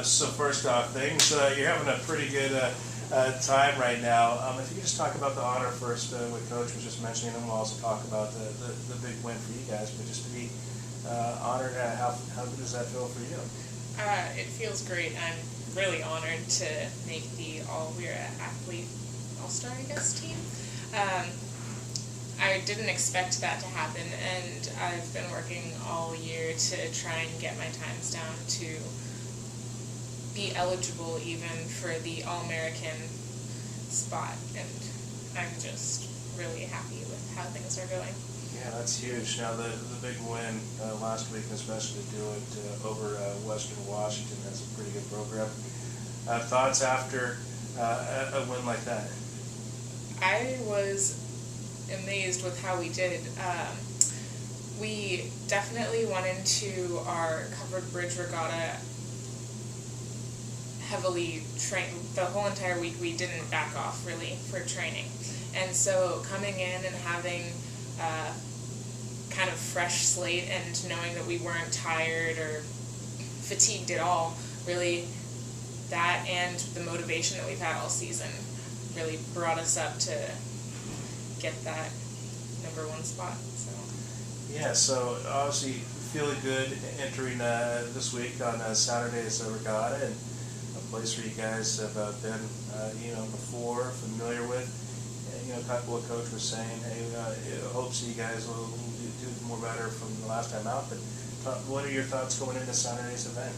So first off, you're having a pretty good time right now. If you could just talk about the honor first, what Coach was just mentioning, and we'll also talk about the big win for you guys. But just to be honored, how good does that feel for you? It feels great. I'm really honored to make the All-WIRA Athlete All-Star, I guess, team. I didn't expect that to happen, and I've been working all year to try and get my times down to be eligible even for the All-American spot, and I'm just really happy with how things are going. Yeah, that's huge. Now the big win last week, especially to do it over Western Washington, that's a pretty good program. Thoughts after a win like that? I was amazed with how we did. We definitely went into our covered bridge regatta heavily trained. The whole entire week we didn't back off really for training, and so coming in and having kind of fresh slate and knowing that we weren't tired or fatigued at all, really, that and the motivation that we've had all season really brought us up to get that #1 spot. So yeah, so obviously feeling good entering this week on Saturday's regatta, and a place where you guys have been before, familiar with. And, what Coach was saying, hey, hopes you guys will do more better from the last time out. But what are your thoughts going into Saturday's event?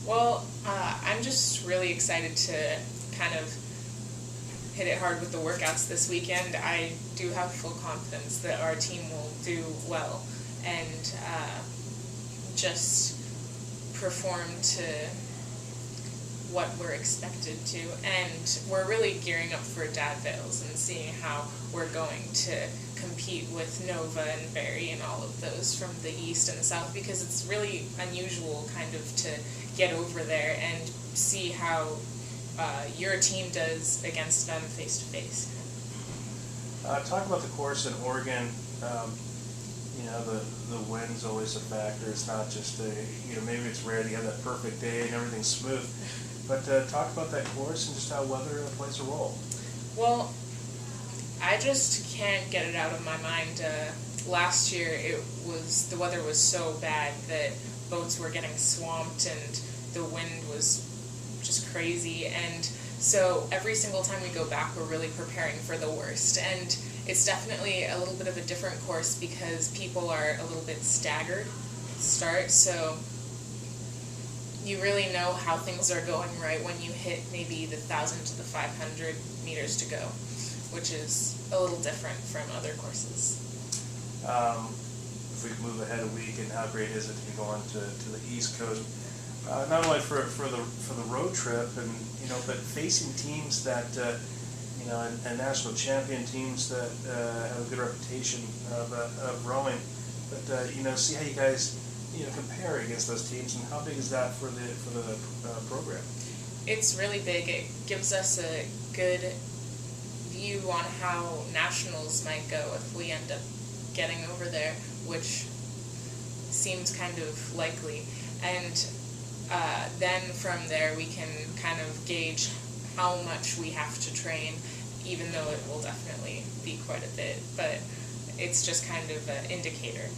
Well, I'm just really excited to kind of hit it hard with the workouts this weekend. I do have full confidence that our team will do well and just perform to what we're expected to, and we're really gearing up for Dadvales and seeing how we're going to compete with Nova and Barry and all of those from the east and the south, because it's really unusual kind of to get over there and see how your team does against them face to face. Talk about the course in Oregon. The wind's always a factor. It's not just maybe it's rare to have that perfect day and everything's smooth. But talk about that course and just how weather plays a role. Well, I just can't get it out of my mind. Last year, the weather was so bad that boats were getting swamped and the wind was just crazy. And so every single time we go back, we're really preparing for the worst. And it's definitely a little bit of a different course because people are a little bit staggered at the start. So you really know how things are going right when you hit maybe the 1,000 to the 500 meters to go, which is a little different from other courses. If we could move ahead a week, and how great is it to be going to the East Coast, not only for the road trip, and but facing teams that and national champion teams that have a good reputation of rowing, but see how you guys compare against those teams, and how big is that for the program? It's really big. It gives us a good view on how nationals might go if we end up getting over there, which seems kind of likely. And then from there we can kind of gauge how much we have to train, even though it will definitely be quite a bit. But it's just kind of an indicator.